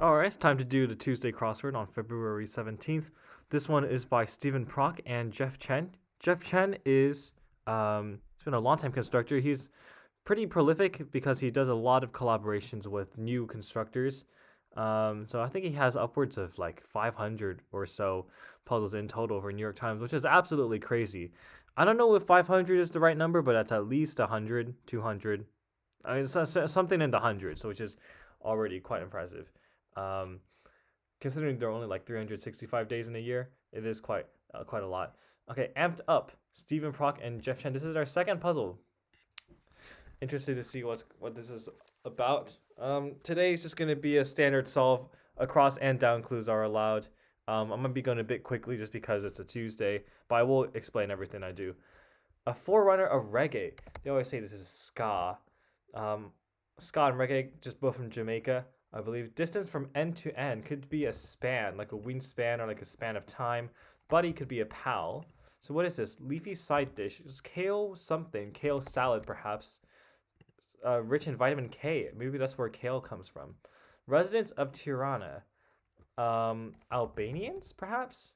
Alright, it's time to do the Tuesday crossword on February 17th. This one is by Stephen Prock and Jeff Chen. Jeff Chen is, he's been a long-time constructor. He's pretty prolific because he does a lot of collaborations with new constructors. So I think he has upwards of like 500 or so puzzles in total for New York Times, which is absolutely crazy. I don't know if 500 is the right number, but that's at least 100, 200. I mean, it's something in the hundreds, which is already quite impressive. Um, Considering there are only like 365 days in a year, it is quite a lot. Okay, Amped Up, Stephen Prock and Jeff Chen. This is our second puzzle. Interested to see what this is about. Today is just going to be a standard solve. Across and down clues are allowed. I'm going to be going a bit quickly just because it's a Tuesday, but I will explain everything I do. A forerunner of reggae. They always say this is ska. Ska and reggae, just both from Jamaica, I believe. Distance from end to end could be a span, like a wingspan or like a span of time. Buddy could be a pal. So what is this? Leafy side dish. It's kale something. Kale salad, perhaps. Rich in vitamin K. Maybe that's where kale comes from. Residents of Tirana. Albanians, perhaps?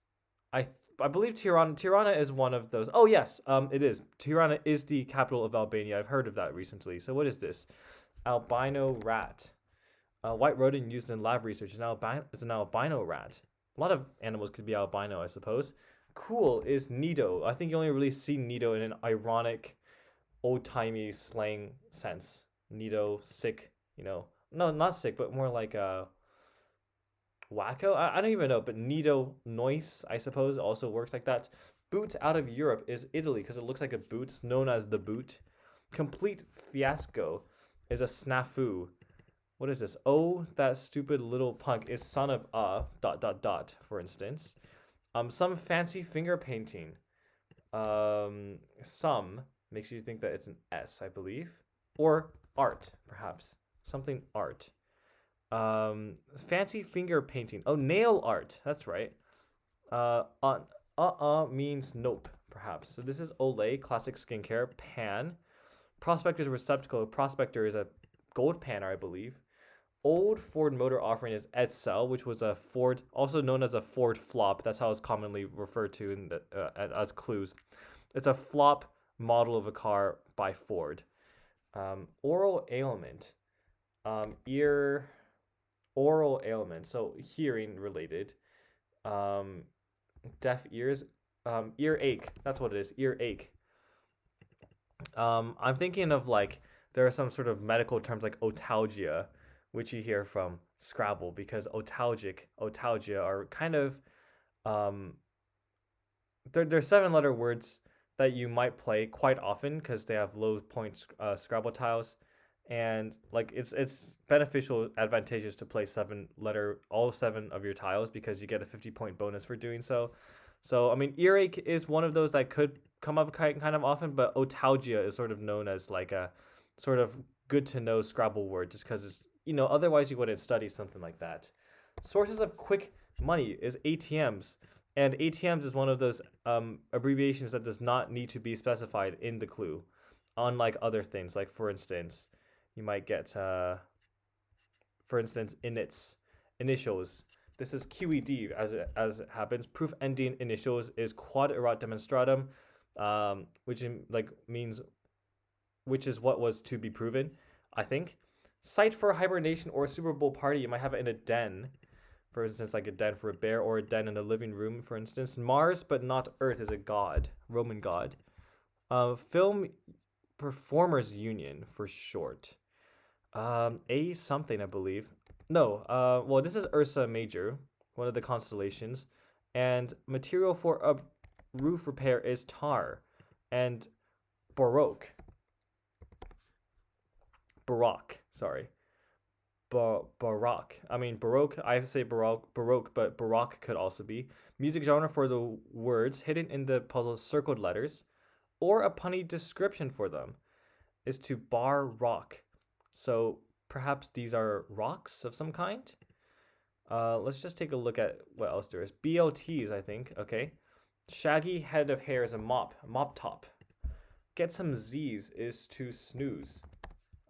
I believe Tirana is one of those. Oh yes, it is. Tirana is the capital of Albania. I've heard of that recently. So what is this? Albino rat. White rodent used in lab research is an albino rat. A lot of animals could be albino, I suppose. Cool is Nido. I think you only really see Nido in an ironic, old-timey slang sense. Nido, sick, No, not sick, but more like wacko. I don't even know, but Nido noise, I suppose, also works like that. Boot out of Europe is Italy because it looks like a boot. It's known as the boot. Complete fiasco is a snafu. What is this? Oh, that stupid little punk is son of a ... for instance. Some fancy finger painting. Some makes you think that it's an S, I believe. Or art, perhaps. Something art. Fancy finger painting. Oh, nail art. That's right. Means nope, perhaps. So this is Olay, classic skincare. Pan. Prospector's receptacle. Prospector is a gold panner, I believe. Old Ford motor offering is Edsel, which was a Ford, also known as a Ford flop. That's how it's commonly referred to as clues. It's a flop model of a car by Ford. Oral ailment, oral ailment, so hearing related. Deaf ears, ear ache. That's what it is. Ear ache. I'm thinking of like there are some sort of medical terms like otalgia, which you hear from Scrabble because otalgia are kind of they're 7-letter words that you might play quite often because they have low point Scrabble tiles, and like it's beneficial, advantageous to play all 7 of your tiles because you get a 50-point bonus for doing so. So I mean, earache is one of those that could come up kind of often, but otalgia is sort of known as like a sort of good to know Scrabble word just because it's otherwise you wouldn't study something like that. Sources of quick money is ATMs, and ATMs is one of those abbreviations that does not need to be specified in the clue, unlike other things. Like for instance, you might get for instance initials. This is QED as it happens. Proof ending initials is quod erat demonstratum, which is what was to be proven, I think. Site for hibernation or Super Bowl party. You might have it in a den, for instance, like a den for a bear, or a den in a living room, for instance. Mars, but not Earth, is a god, Roman god. Film Performers Union for short. A something, I believe. No, well, this is Ursa Major, one of the constellations. And material for a roof repair is tar. And Baroque. Sorry. Baroque. I mean, Baroque, I say Baroque, but Baroque could also be. Music genre for the words hidden in the puzzle's circled letters, or a punny description for them, is to bar rock. So perhaps these are rocks of some kind? Let's just take a look at what else there is. BLTs, I think. Okay. Shaggy head of hair is a mop top. Get some Z's is to snooze.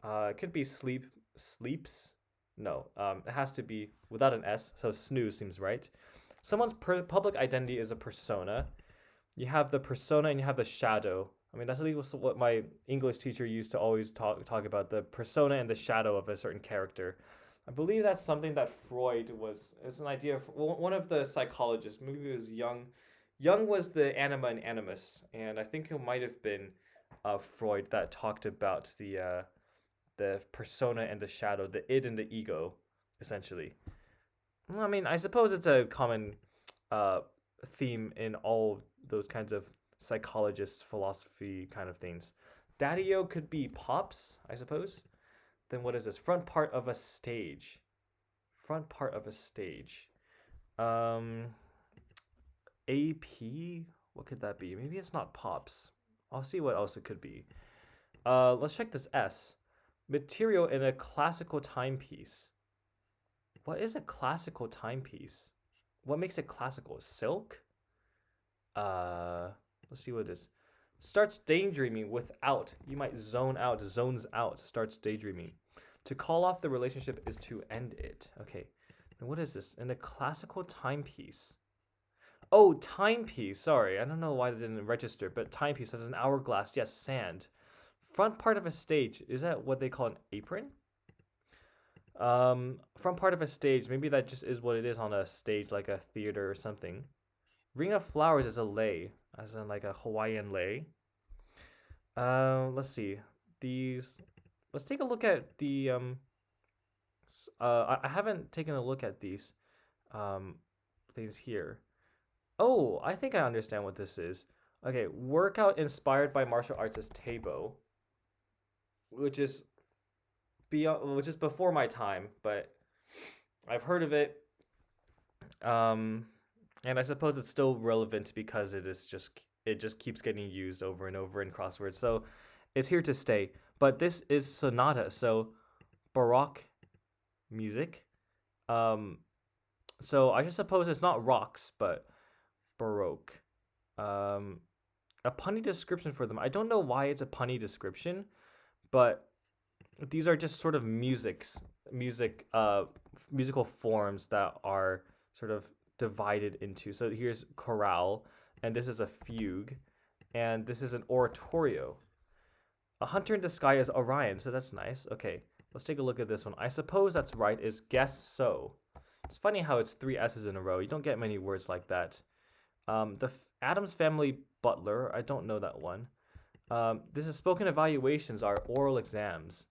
It could be sleeps. No, it has to be without an S, so snooze seems right. Someone's public identity is a persona. You have the persona and you have the shadow. I mean, that's what my English teacher used to always talk about, the persona and the shadow of a certain character. I believe that's something that Freud was. It's an idea of one of the psychologists. Maybe it was Jung. Jung was the anima and animus, and I think it might have been Freud that talked about the persona and the shadow, the id and the ego, essentially. Well, I mean, I suppose it's a common uh, theme in all those kinds of psychologist philosophy kind of things. Daddy-o could be pops, I suppose. Then what is this? Front part of a stage. Front part of a stage. Um, AP? What could that be? Maybe it's not pops. I'll see what else it could be. Let's check this S. Material in a classical timepiece. What is a classical timepiece? What makes it classical? Silk? Let's see what it is. Starts daydreaming without. You might zone out, zones out, starts daydreaming. To call off the relationship is to end it. Okay. And what is this? In a classical timepiece. Oh, timepiece. Sorry. I don't know why it didn't register, but timepiece has an hourglass. Yes, sand. Front part of a stage. Is that what they call an apron? Front part of a stage. Maybe that just is what it is on a stage, like a theater or something. Ring of flowers is a lei, as in like a Hawaiian lei. Let's see. These. Let's take a look at the. I haven't taken a look at these things here. Oh, I think I understand what this is. Okay, workout inspired by martial arts is Taibo, which is which is before my time, but I've heard of it. And I suppose it's still relevant because it just keeps getting used over and over in crosswords. So it's here to stay. But this is sonata, so baroque music. Um, so I just suppose it's not rocks, but baroque. A punny description for them. I don't know why it's a punny description, but these are just sort of musical forms that are sort of divided into. So here's chorale, and this is a fugue, and this is an oratorio. A hunter in the sky is Orion, so that's nice. Okay, let's take a look at this one. I suppose that's right, is guess so. It's funny how it's three S's in a row. You don't get many words like that. The Adams Family Butler, I don't know that one. This is spoken evaluations are oral exams.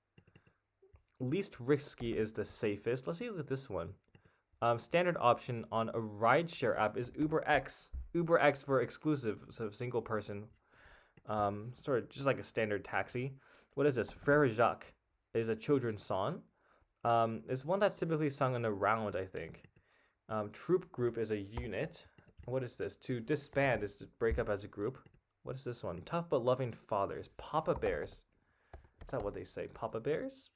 Least risky is the safest. Let's see look at this one. Standard option on a rideshare app is UberX. UberX for exclusive, so single person. Sort of just like a standard taxi. What is this? Frere Jacques is a children's song. It's one that's typically sung in a round, I think. Troop group is a unit. What is this? To disband is to break up as a group. What is this one? Tough but loving fathers. Papa Bears. Is that what they say? Papa Bears?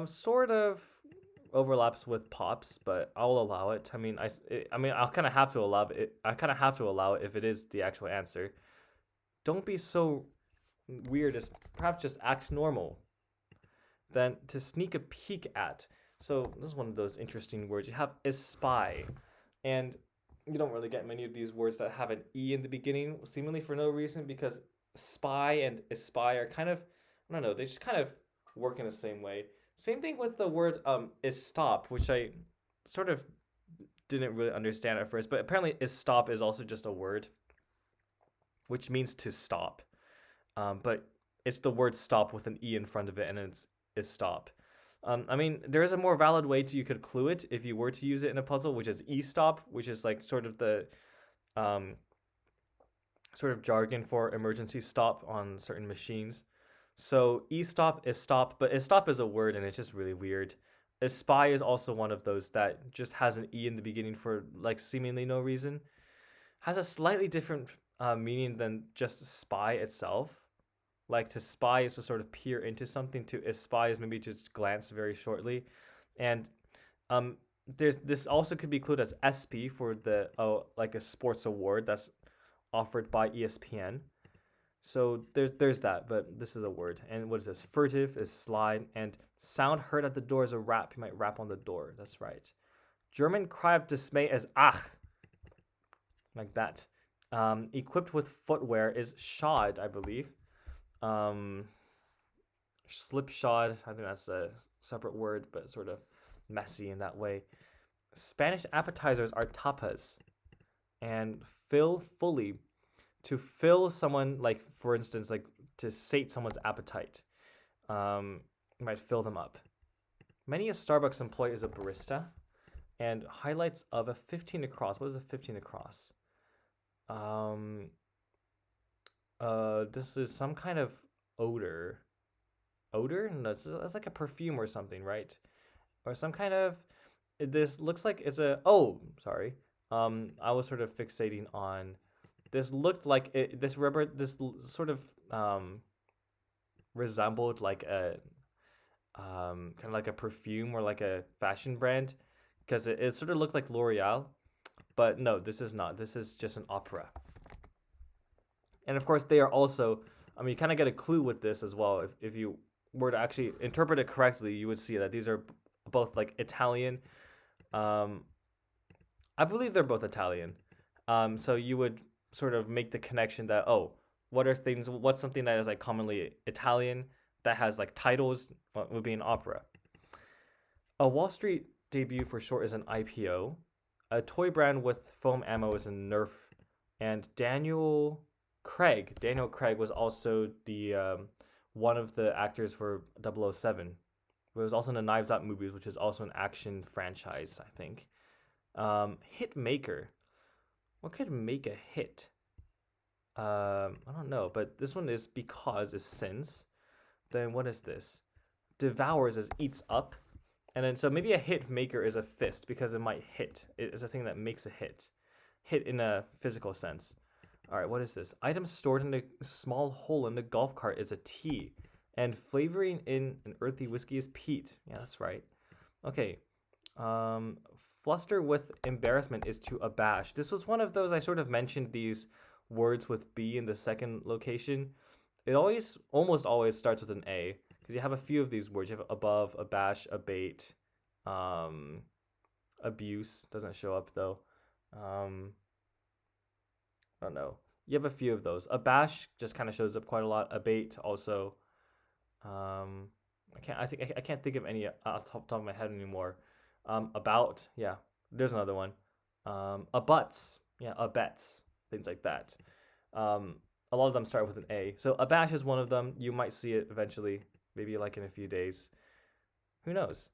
Sort of overlaps with pops, but I'll allow it. I mean, I'll kind of have to allow it. I kind of have to allow it if it is the actual answer. Don't be so weird. As perhaps just act normal. Then to sneak a peek at. So this is one of those interesting words. You have espy, and you don't really get many of these words that have an e in the beginning, seemingly for no reason, because spy and espy are kind of, I don't know, they just kind of work in the same way. Same thing with the word stop, which I sort of didn't really understand at first, but apparently stop is also just a word, which means to stop. But it's the word stop with an e in front of it, and it's is stop. I mean, there is a more valid way you could clue it if you were to use it in a puzzle, which is e-stop, which is like sort of the sort of jargon for emergency stop on certain machines. So e-stop is stop, but stop is a word and it's just really weird. Espy is also one of those that just has an e in the beginning for like seemingly no reason. Has a slightly different meaning than just spy itself. Like to spy is to sort of peer into something. To espy is maybe just glance very shortly, and there's this also could be clued as SP for the like a sports award that's offered by ESPN. So there's that, but this is a word. And what is this? Furtive is slide, and sound heard at the door is a rap. You might rap on the door. That's right. German cry of dismay is ach, like that. Equipped with footwear is shod, I believe. Um, Slipshod, I think that's a separate word, but sort of messy in that way. Spanish appetizers are tapas, and fill fully, to fill someone, like for instance, like to sate someone's appetite. You might fill them up. Many a Starbucks employee is a barista, and highlights of a 15 across. What is a 15 across? Um, this is some kind of odor. Odor? No, it's like a perfume or something, right? Or some kind of. This looks like it's a. Oh, sorry. I was sort of fixating on. This looked like it. This rubber. This sort of resembled like a kind of like a perfume or like a fashion brand, because it sort of looked like L'Oreal, but no, this is not. This is just an opera. And of course, they are also. I mean, you kind of get a clue with this as well. If you were to actually interpret it correctly, you would see that these are both like Italian. Um, I believe they're both Italian. So you would sort of make the connection that, oh, what are things? What's something that is like commonly Italian that has like titles? What would be an opera? A Wall Street debut for short is an IPO. A toy brand with foam ammo is a Nerf. And Daniel Craig was also the one of the actors for 007. It was also in the Knives Out movies, which is also an action franchise, I think. Hit maker. What could make a hit? I don't know, but this one is because is since. Then what is this? Devours is eats up. And then so maybe a hit maker is a fist because it might hit. It is a thing that makes a hit. Hit in a physical sense. All right, what is this? Item stored in a small hole in the golf cart is a tea. And flavoring in an earthy whiskey is peat. Yeah, that's right. Okay. Um, Fluster with embarrassment is to abash. This was one of those I sort of mentioned these words with B in the second location. It almost always starts with an A because you have a few of these words. You have above, abash, abate, um, abuse doesn't show up though. Um, I don't know. You have a few of those. Abash just kind of shows up quite a lot. Abate also. Um, I can't think of any off the top of my head anymore. About, yeah, there's another one. Abuts, yeah, abets, things like that. A lot of them start with an A. So abash is one of them. You might see it eventually, maybe like in a few days. Who knows?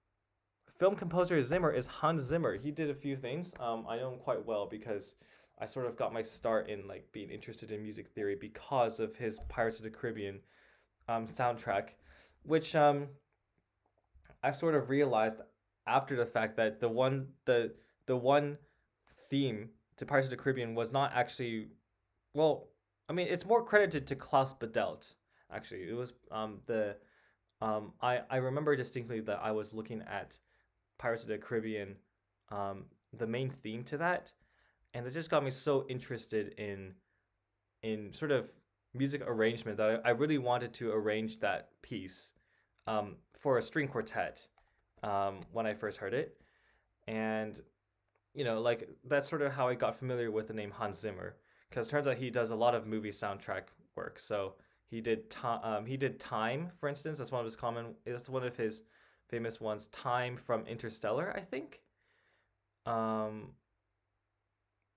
Film composer Zimmer is Hans Zimmer. He did a few things. I know him quite well because I sort of got my start in like being interested in music theory because of his Pirates of the Caribbean soundtrack, which I sort of realized after the fact that the one theme to Pirates of the Caribbean was not actually, well, I mean it's more credited to Klaus Badelt. Actually, it was the I remember distinctly that I was looking at Pirates of the Caribbean, the main theme to that, and it just got me so interested in sort of music arrangement that I really wanted to arrange that piece for a string quartet when I first heard it. And, like that's sort of how I got familiar with the name Hans Zimmer, because it turns out he does a lot of movie soundtrack work. So he did Time, for instance. That's one of his famous ones. Time from Interstellar, I think. Um,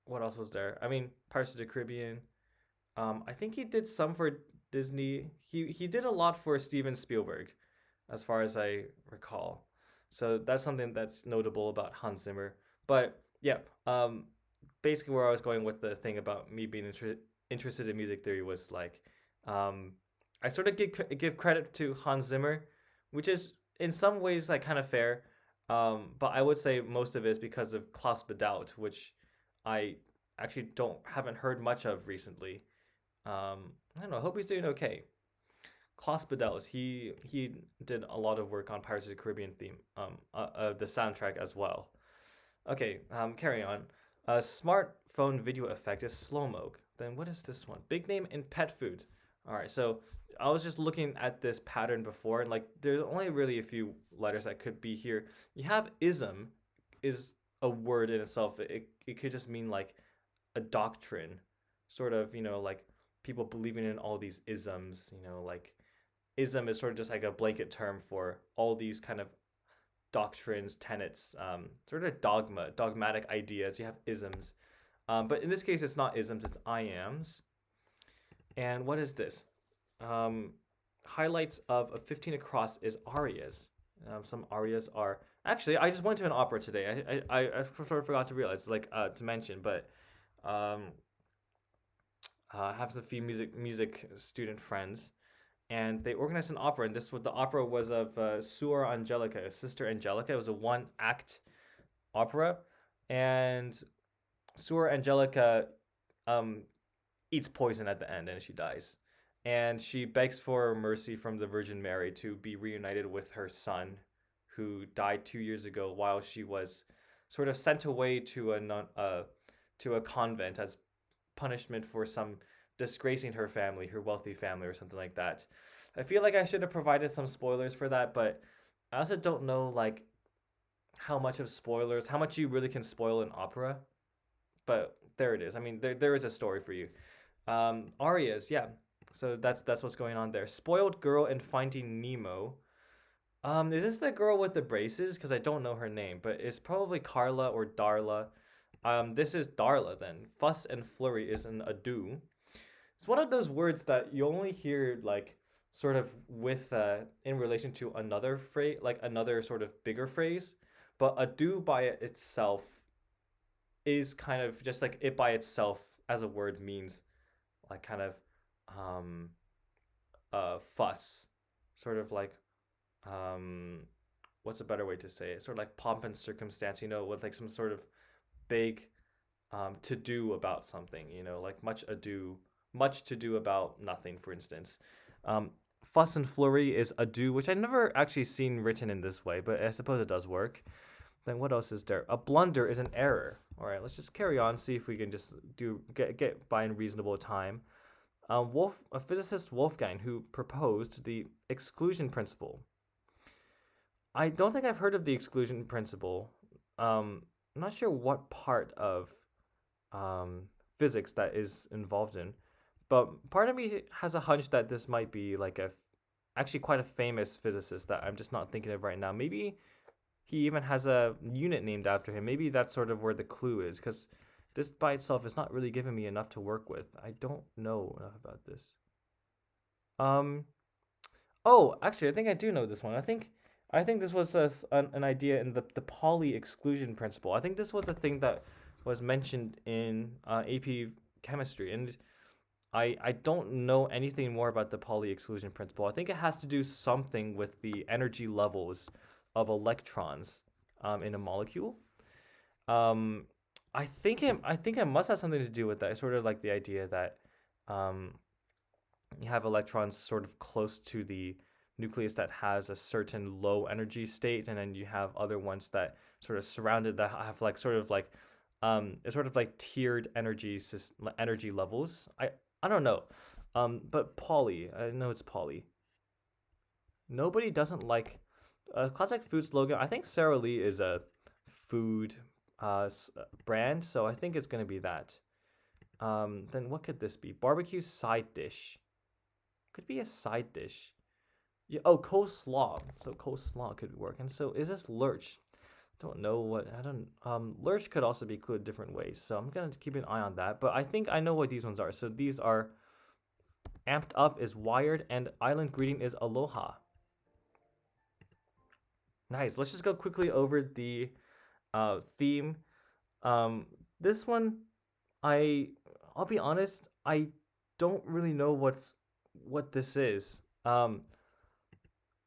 what else was there? I mean, Pirates of the Caribbean. I think he did some for Disney. He did a lot for Steven Spielberg, as far as I recall. So that's something that's notable about Hans Zimmer. But yeah, basically where I was going with the thing about me being interested in music theory was like, I sort of give credit to Hans Zimmer, which is in some ways like kind of fair. But I would say most of it is because of Klaus Badelt, which I actually haven't heard much of recently. I don't know. I hope he's doing okay. Klaus Badelt, he did a lot of work on Pirates of the Caribbean theme, the soundtrack as well. Okay, carry on. A smartphone video effect is slow mo. Then what is this one? Big name in pet food. All right, so I was just looking at this pattern before, and like there's only really a few letters that could be here. You have ism, is a word in itself. It could just mean like a doctrine, sort of, like people believing in all these isms, like ism is sort of just like a blanket term for all these kind of doctrines, tenets, sort of dogmatic ideas. You have isms. But in this case, it's not isms, it's I ams. And what is this? Um, Highlights of a 15 across is arias. Some arias are actually. I just went to an opera today. I sort of forgot to realize, like, to mention, but um, I have a few music student friends, and they organized an opera. And the opera was of Suor Angelica, Sister Angelica. It was a one act opera, and Suor Angelica um, eats poison at the end and she dies. And she begs for mercy from the Virgin Mary to be reunited with her son, who died 2 years ago while she was sort of sent away to a convent as punishment for some disgracing her family, her wealthy family, or something like that. I feel like I should have provided some spoilers for that, but I also don't know like how much you really can spoil an opera. But there it is. I mean, there is a story for you. Arias, yeah. So that's what's going on there. Spoiled girl and Finding Nemo. Is this the girl with the braces? Because I don't know her name, but it's probably Carla or Darla. This is Darla then. Fuss and flurry is an ado. It's one of those words that you only hear like sort of with in relation to another phrase, like another sort of bigger phrase. But ado by itself is kind of just like it by itself as a word means like kind of um fuss, sort of like um what's a better way to say it, sort of like pomp and circumstance, with like some sort of big to do about something, like much to do about nothing, for instance. um Fuss and flurry is ado, which I never actually seen written in this way, but I suppose it does work. Then what else is there? A blunder is an error. All right, let's just carry on, see if we can just get by in reasonable time. A physicist Wolfgang, who proposed the exclusion principle. I don't think I've heard of the exclusion principle. I'm not sure what part of physics that is involved in, but part of me has a hunch that this might be like actually quite a famous physicist that I'm just not thinking of right now. Maybe he even has a unit named after him. Maybe that's sort of where the clue is, because this by itself is not really giving me enough to work with. I don't know enough about this. Um. Oh, actually, I think I do know this one. I think this was an idea in the Pauli exclusion principle. I think this was a thing that was mentioned in AP chemistry, and I don't know anything more about the Pauli exclusion principle. I think it has to do something with the energy levels of electrons in a molecule. Um, I think it must have something to do with that. It's sort of like the idea that um, you have electrons sort of close to the nucleus that has a certain low energy state, and then you have other ones that sort of surrounded that have like it's sort of like tiered energy levels. I don't know, but Polly, I know it's Polly. Nobody doesn't like a classic food slogan. I think Sara Lee is a food brand, so I think it's gonna be that. Then what could this be? Barbecue side dish. Could be a side dish. Yeah. Oh, coleslaw. So coleslaw could work. And so is this lurch? Don't know what I don't. Lurch could also be included different ways. So I'm gonna keep an eye on that. But I think I know what these ones are. So these are amped up is wired, and island greeting is aloha. Nice. Let's just go quickly over the theme. Um, this one, I I'll be honest, I don't really know what this is.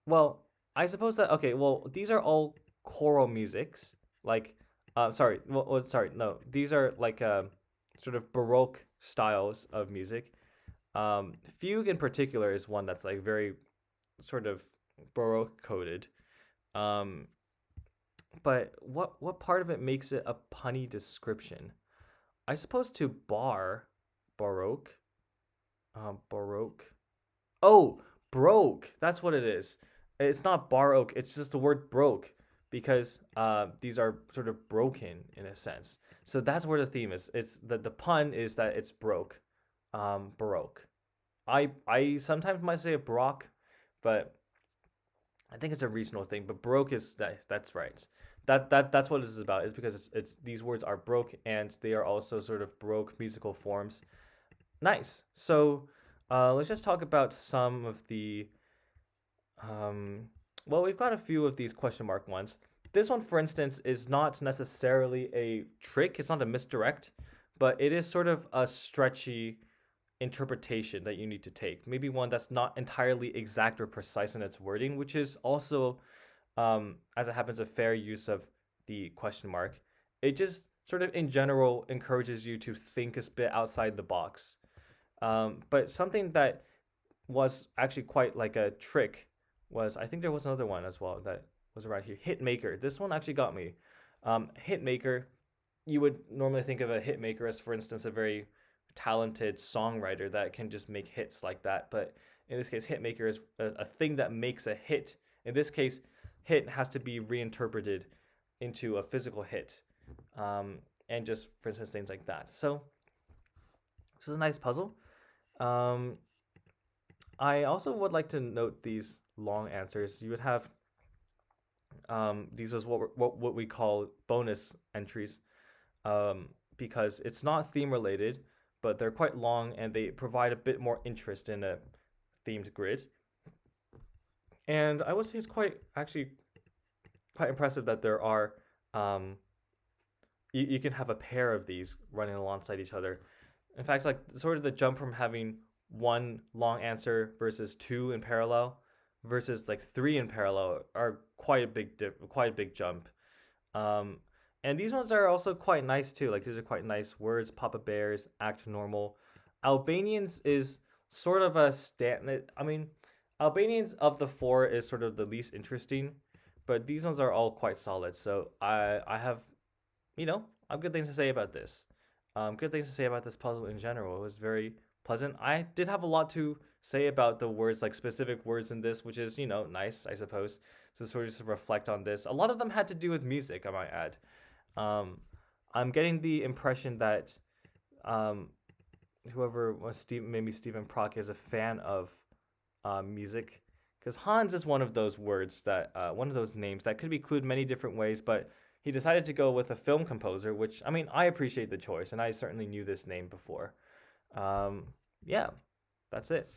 Well, I suppose that okay. Well, these are all choral musics. Like, sorry. Sorry. No, these are like sort of baroque styles of music. Fugue in particular is one that's like very sort of baroque coded. Um, but what part of it makes it a punny description? I suppose to baroque, baroque. Oh, broke. That's what it is. It's not baroque. It's just the word broke because these are sort of broken in a sense. So that's where the theme is. It's the pun is that it's broke, baroque. I sometimes might say brock, but I think it's a regional thing. But broke is that's right. That's what this is about. Is because it's these words are broke and they are also sort of broke musical forms. Nice. So let's just talk about some of the um, well, we've got a few of these question mark ones. This one, for instance, is not necessarily a trick. It's not a misdirect, but it is sort of a stretchy interpretation that you need to take. Maybe one that's not entirely exact or precise in its wording, which is also, as it happens, a fair use of the question mark. It just sort of, in general, encourages you to think a bit outside the box. But something that was actually quite like a trick was I think there was another one as well that was around here. Hitmaker. This one actually got me. Hitmaker. You would normally think of a hitmaker as, for instance, a very talented songwriter that can just make hits like that. But in this case, hitmaker is a thing that makes a hit. In this case, hit has to be reinterpreted into a physical hit, and just for instance things like that. So this is a nice puzzle. Um, I also would like to note these long answers. You would have these was what we call bonus entries, because it's not theme related, but they're quite long and they provide a bit more interest in a themed grid. And I would say it's quite actually quite impressive that there are um, you can have a pair of these running alongside each other. In fact, like sort of the jump from having one long answer versus two in parallel versus like three in parallel are quite a big jump. Um, and these ones are also quite nice too. Like these are quite nice words. Papa Bears, act normal. Albanians is sort of a stand. I mean, Albanians of the four is sort of the least interesting, but these ones are all quite solid. So I have I have good things to say about this. Good things to say about this puzzle in general. It was very pleasant. I did have a lot to say about the words, like specific words in this, which is nice, I suppose, to sort of just reflect on this. A lot of them had to do with music, I might add. Um, I'm getting the impression that um, whoever was maybe Stephen Prock is a fan of music, because Hans is one of those words that one of those names that could be clued many different ways, but he decided to go with a film composer, which I mean I appreciate the choice, and I certainly knew this name before. Um, yeah, that's it.